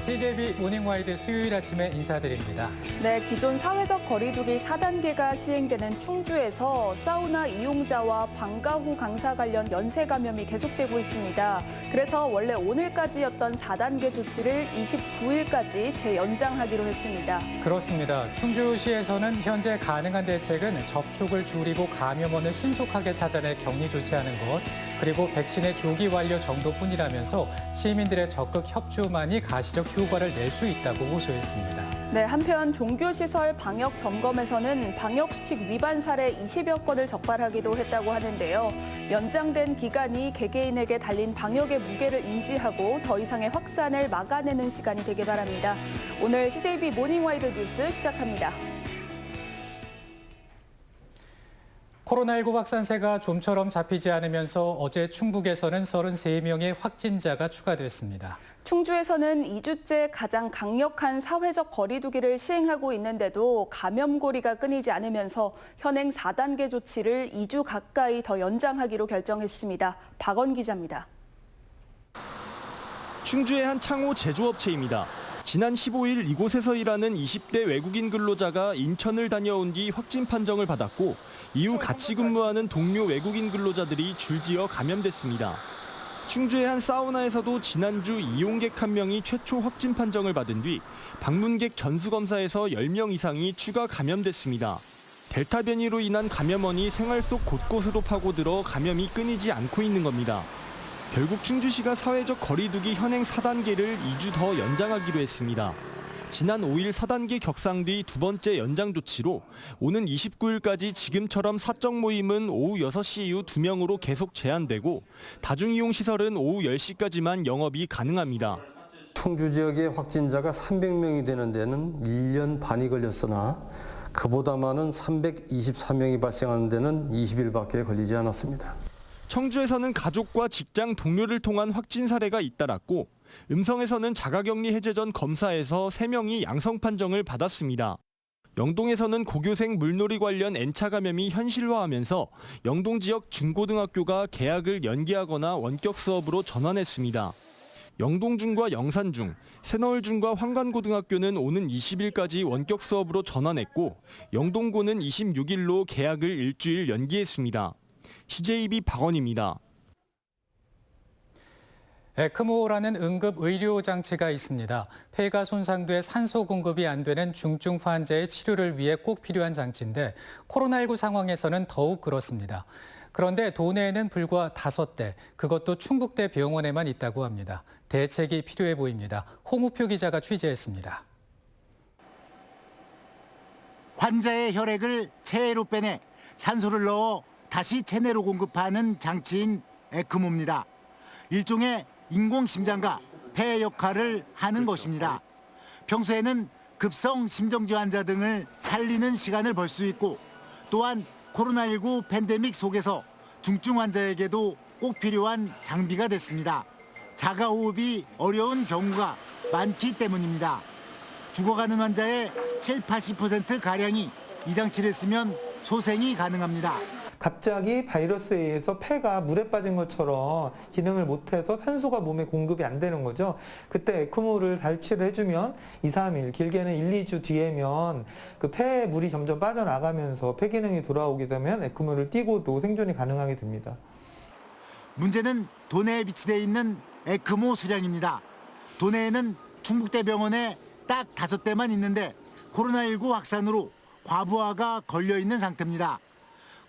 CJB 모닝와이드 수요일 아침에 인사드립니다. 네, 기존 사회적 거리두기 4단계가 시행되는 충주에서 사우나 이용자와 방과 후 강사 관련 연쇄 감염이 계속되고 있습니다. 그래서 원래 오늘까지였던 4단계 조치를 29일까지 재연장하기로 했습니다. 그렇습니다. 충주시에서는 현재 가능한 대책은 접촉을 줄이고 감염원을 신속하게 찾아내 격리 조치하는 것, 그리고 백신의 조기 완료 정도뿐이라면서 시민들의 적극 협조만이 가시적 효과를 낼 수 있다고 호소했습니다. 네, 한편 종교시설 방역 점검에서는 방역수칙 위반 사례 20여 건을 적발하기도 했다고 하는데요. 연장된 기간이 개개인에게 달린 방역의 무게를 인지하고 더 이상의 확산을 막아내는 시간이 되길 바랍니다. 오늘 CJB 모닝와이드 뉴스 시작합니다. 코로나19 확산세가 좀처럼 잡히지 않으면서 어제 충북에서는 33명의 확진자가 추가됐습니다. 충주에서는 2주째 가장 강력한 사회적 거리두기를 시행하고 있는데도 감염고리가 끊이지 않으면서 현행 4단계 조치를 2주 가까이 더 연장하기로 결정했습니다. 박원 기자입니다. 충주의 한 창호 제조업체입니다. 지난 15일 이곳에서 일하는 20대 외국인 근로자가 인천을 다녀온 뒤 확진 판정을 받았고 이후 같이 근무하는 동료 외국인 근로자들이 줄지어 감염됐습니다. 충주의 한 사우나에서도 지난주 이용객 1명이 최초 확진 판정을 받은 뒤 방문객 전수검사에서 10명 이상이 추가 감염됐습니다. 델타 변이로 인한 감염원이 생활 속 곳곳으로 파고들어 감염이 끊이지 않고 있는 겁니다. 결국 충주시가 사회적 거리두기 현행 4단계를 2주 더 연장하기로 했습니다. 지난 5일 4단계 격상 뒤 두 번째 연장 조치로 오는 29일까지 지금처럼 사적 모임은 오후 6시 이후 2명으로 계속 제한되고 다중이용시설은 오후 10시까지만 영업이 가능합니다. 충주 지역의 확진자가 300명이 되는 데는 1년 반이 걸렸으나 그보다 많은 324명이 발생하는 데는 20일밖에 걸리지 않았습니다. 청주에서는 가족과 직장 동료를 통한 확진 사례가 잇따랐고 음성에서는 자가격리 해제 전 검사에서 3명이 양성 판정을 받았습니다. 영동에서는 고교생 물놀이 관련 N차 감염이 현실화하면서 영동 지역 중고등학교가 개학을 연기하거나 원격 수업으로 전환했습니다. 영동중과 영산중, 새너울중과 황관고등학교는 오는 20일까지 원격 수업으로 전환했고 영동고는 26일로 개학을 일주일 연기했습니다. CJB 박원입니다. 에크모라는 응급 의료 장치가 있습니다. 폐가 손상돼 산소 공급이 안 되는 중증 환자의 치료를 위해 꼭 필요한 장치인데 코로나19 상황에서는 더욱 그렇습니다. 그런데 도내에는 불과 5대, 그것도 충북대 병원에만 있다고 합니다. 대책이 필요해 보입니다. 홍우표 기자가 취재했습니다. 환자의 혈액을 체외로 빼내 산소를 넣어 다시 체내로 공급하는 장치인 에크모입니다. 일종의 인공심장과 폐 역할을 하는 것입니다. 평소에는 급성 심정지 환자 등을 살리는 시간을 벌 수 있고 또한 코로나19 팬데믹 속에서 중증 환자에게도 꼭 필요한 장비가 됐습니다. 자가호흡이 어려운 경우가 많기 때문입니다. 죽어가는 환자의 70~80%가량이 이 장치를 쓰면 소생이 가능합니다. 갑자기 바이러스에 의해서 폐가 물에 빠진 것처럼 기능을 못해서 산소가 몸에 공급이 안 되는 거죠. 그때 에크모를 달치를 해주면 2, 3일, 길게는 1, 2주 뒤에면 그 폐에 물이 점점 빠져나가면서 폐 기능이 돌아오게 되면 에크모를 띄고도 생존이 가능하게 됩니다. 문제는 도내에 비치되어 있는 에크모 수량입니다. 도내에는 충북대병원에 딱 5대만 있는데 코로나19 확산으로 과부하가 걸려 있는 상태입니다.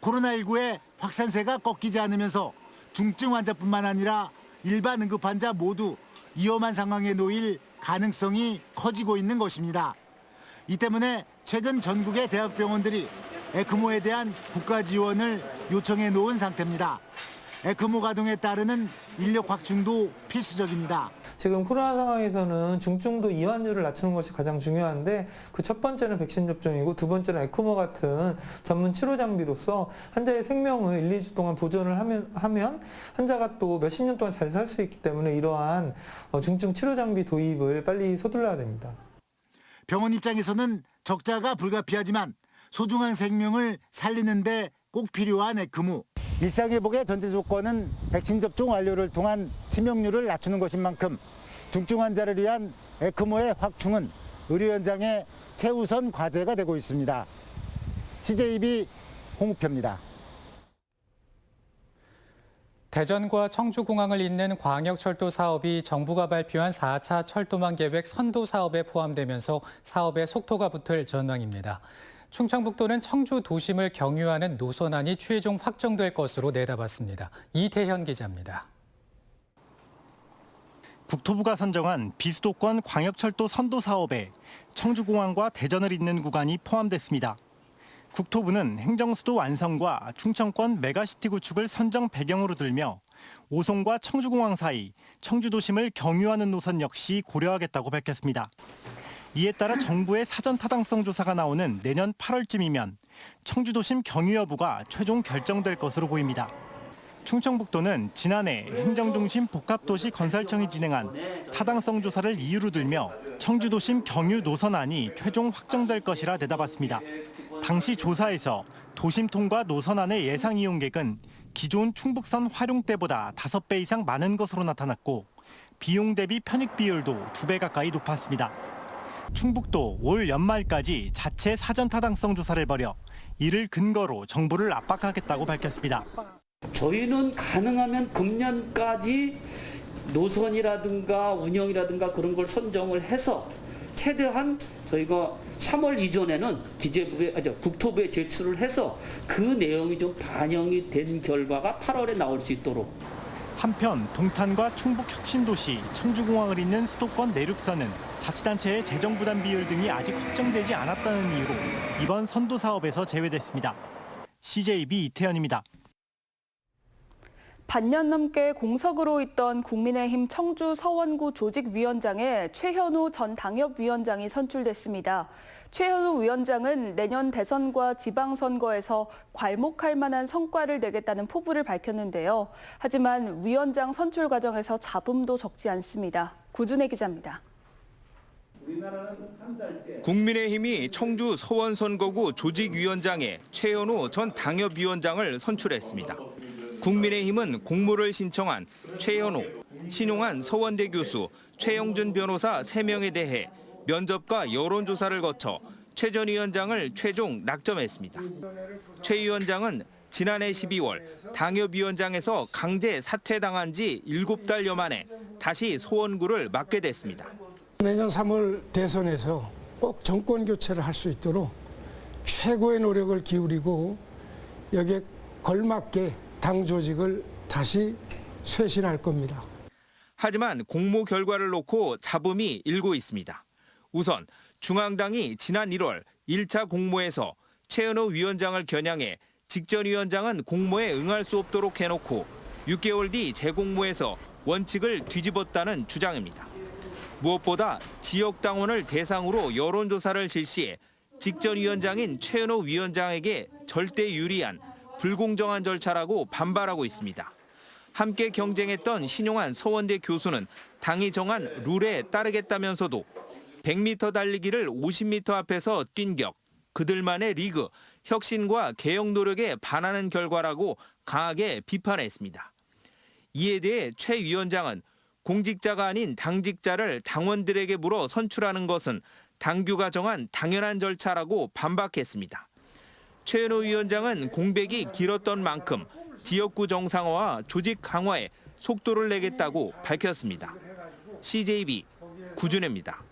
코로나19의 확산세가 꺾이지 않으면서 중증 환자뿐만 아니라 일반 응급 환자 모두 위험한 상황에 놓일 가능성이 커지고 있는 것입니다. 이 때문에 최근 전국의 대학병원들이 에크모에 대한 국가 지원을 요청해 놓은 상태입니다. 에크모 가동에 따르는 인력 확충도 필수적입니다. 지금 코로나 상황에서는 중증도 이완율을 낮추는 것이 가장 중요한데 그 첫 번째는 백신 접종이고 두 번째는 에크모 같은 전문 치료 장비로서 환자의 생명을 1, 2주 동안 보존을 하면 환자가 또 몇십 년 동안 잘 살 수 있기 때문에 이러한 중증 치료 장비 도입을 빨리 서둘러야 됩니다. 병원 입장에서는 적자가 불가피하지만 소중한 생명을 살리는 데 꼭 필요한 에크모. 일상회복의 전제 조건은 백신 접종 완료를 통한 치명률을 낮추는 것인 만큼 중증 환자를 위한 에크모의 확충은 의료 현장의 최우선 과제가 되고 있습니다. CJB 홍우표입니다. 대전과 청주공항을 잇는 광역철도 사업이 정부가 발표한 4차 철도망 계획 선도 사업에 포함되면서 사업의 속도가 붙을 전망입니다. 충청북도는 청주 도심을 경유하는 노선안이 최종 확정될 것으로 내다봤습니다. 이태현 기자입니다. 국토부가 선정한 비수도권 광역철도 선도 사업에 청주공항과 대전을 잇는 구간이 포함됐습니다. 국토부는 행정수도 완성과 충청권 메가시티 구축을 선정 배경으로 들며 오송과 청주공항 사이 청주도심을 경유하는 노선 역시 고려하겠다고 밝혔습니다. 이에 따라 정부의 사전 타당성 조사가 나오는 내년 8월쯤이면 청주도심 경유 여부가 최종 결정될 것으로 보입니다. 충청북도는 지난해 행정중심 복합도시 건설청이 진행한 타당성 조사를 이유로 들며 청주도심 경유 노선안이 최종 확정될 것이라 내다봤습니다. 당시 조사에서 도심 통과 노선안의 예상 이용객은 기존 충북선 활용 때보다 5배 이상 많은 것으로 나타났고 비용 대비 편익 비율도 2배 가까이 높았습니다. 충북도 올 연말까지 자체 사전 타당성 조사를 벌여 이를 근거로 정부를 압박하겠다고 밝혔습니다. 저희는 가능하면 금년까지 노선이라든가 운영이라든가 그런 걸 선정을 해서 최대한 저희가 3월 이전에는 국토부에 제출을 해서 그 내용이 좀 반영이 된 결과가 8월에 나올 수 있도록. 한편 동탄과 충북 혁신도시, 청주공항을 잇는 수도권 내륙선은 자치단체의 재정 부담 비율 등이 아직 확정되지 않았다는 이유로 이번 선도 사업에서 제외됐습니다. CJB 이태현입니다. 반년 넘게 공석으로 있던 국민의힘 청주 서원구 조직위원장에 최현우 전 당협위원장이 선출됐습니다. 최현우 위원장은 내년 대선과 지방선거에서 괄목할 만한 성과를 내겠다는 포부를 밝혔는데요. 하지만 위원장 선출 과정에서 잡음도 적지 않습니다. 구준혜 기자입니다. 국민의힘이 청주 서원선거구 조직위원장에 최현우 전 당협위원장을 선출했습니다. 국민의힘은 공모를 신청한 최현우, 신용한 서원대 교수, 최영준 변호사 3명에 대해 면접과 여론조사를 거쳐 최 전 위원장을 최종 낙점했습니다. 최 위원장은 지난해 12월 당협위원장에서 강제 사퇴당한 지 7달여 만에 다시 서원구를 맡게 됐습니다. 내년 3월 대선에서 꼭 정권 교체를 할 수 있도록 최고의 노력을 기울이고 여기에 걸맞게 당 조직을 다시 쇄신할 겁니다. 하지만 공모 결과를 놓고 잡음이 일고 있습니다. 우선 중앙당이 지난 1월 1차 공모에서 최현우 위원장을 겨냥해 직전 위원장은 공모에 응할 수 없도록 해놓고 6개월 뒤 재공모에서 원칙을 뒤집었다는 주장입니다. 무엇보다 지역 당원을 대상으로 여론조사를 실시해 직전 위원장인 최현우 위원장에게 절대 유리한 불공정한 절차라고 반발하고 있습니다. 함께 경쟁했던 신용한 서원대 교수는 당이 정한 룰에 따르겠다면서도 100m 달리기를 50m 앞에서 뛴 격, 그들만의 리그, 혁신과 개혁 노력에 반하는 결과라고 강하게 비판했습니다. 이에 대해 최 위원장은 공직자가 아닌 당직자를 당원들에게 물어 선출하는 것은 당규가 정한 당연한 절차라고 반박했습니다. 최현우 위원장은 공백이 길었던 만큼 지역구 정상화와 조직 강화에 속도를 내겠다고 밝혔습니다. CJB 구준혜입니다.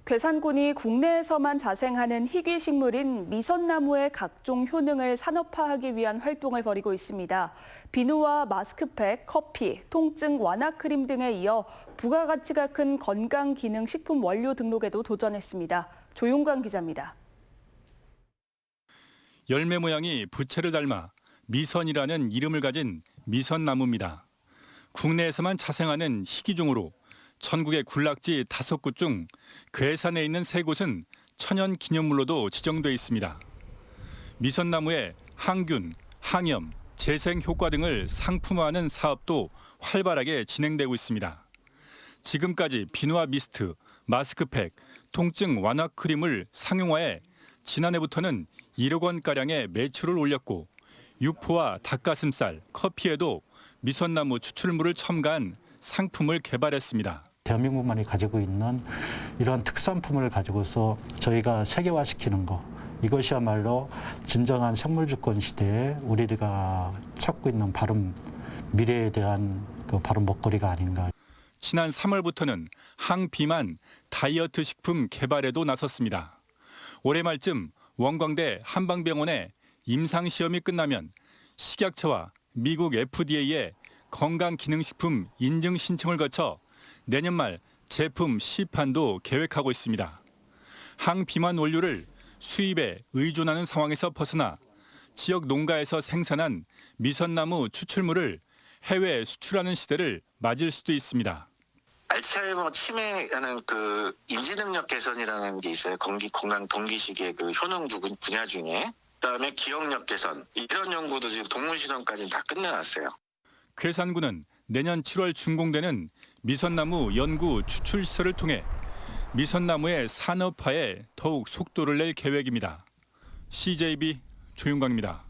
괴산군이 국내에서만 자생하는 희귀 식물인 미선나무의 각종 효능을 산업화하기 위한 활동을 벌이고 있습니다. 비누와 마스크팩, 커피, 통증 완화 크림 등에 이어 부가가치가 큰 건강기능식품 원료 등록에도 도전했습니다. 조용관 기자입니다. 열매 모양이 부채를 닮아 미선이라는 이름을 가진 미선나무입니다. 국내에서만 자생하는 희귀종으로 전국의 군락지 5곳 중 괴산에 있는 3곳은 천연기념물로도 지정돼 있습니다. 미선나무의 항균, 항염, 재생 효과 등을 상품화하는 사업도 활발하게 진행되고 있습니다. 지금까지 비누와 미스트, 마스크팩, 통증 완화 크림을 상용화해 지난해부터는 1억 원가량의 매출을 올렸고 육포와 닭가슴살, 커피에도 미선나무 추출물을 첨가한 상품을 개발했습니다. 대한민국만이 가지고 있는 이러한 특산품을 가지고서 저희가 세계화시키는 거, 이것이야말로 진정한 생물주권 시대에 우리가 찾고 있는 바른 미래에 대한 그 바른 먹거리가 아닌가. 지난 3월부터는 항비만 다이어트 식품 개발에도 나섰습니다. 올해 말쯤 원광대 한방병원에 임상시험이 끝나면 식약처와 미국 FDA에 건강기능식품 인증 신청을 거쳐 내년 말 제품 시판도 계획하고 있습니다. 항비만 원료를 수입에 의존하는 상황에서 벗어나 지역 농가에서 생산한 미선나무 추출물을 해외에 수출하는 시대를 맞을 수도 있습니다. 알츠하이머 치매라는 그 인지 능력 개선이라는 게 있어요. 건강 동기식의 그 효능 분야 중에. 그다음에 기억력 개선 이런 연구도 지금 동물 실험까지는 다 끝내놨어요. 괴산군은 내년 7월 준공되는 미선나무 연구 추출 시설을 통해 미선나무의 산업화에 더욱 속도를 낼 계획입니다. CJB 조윤광입니다.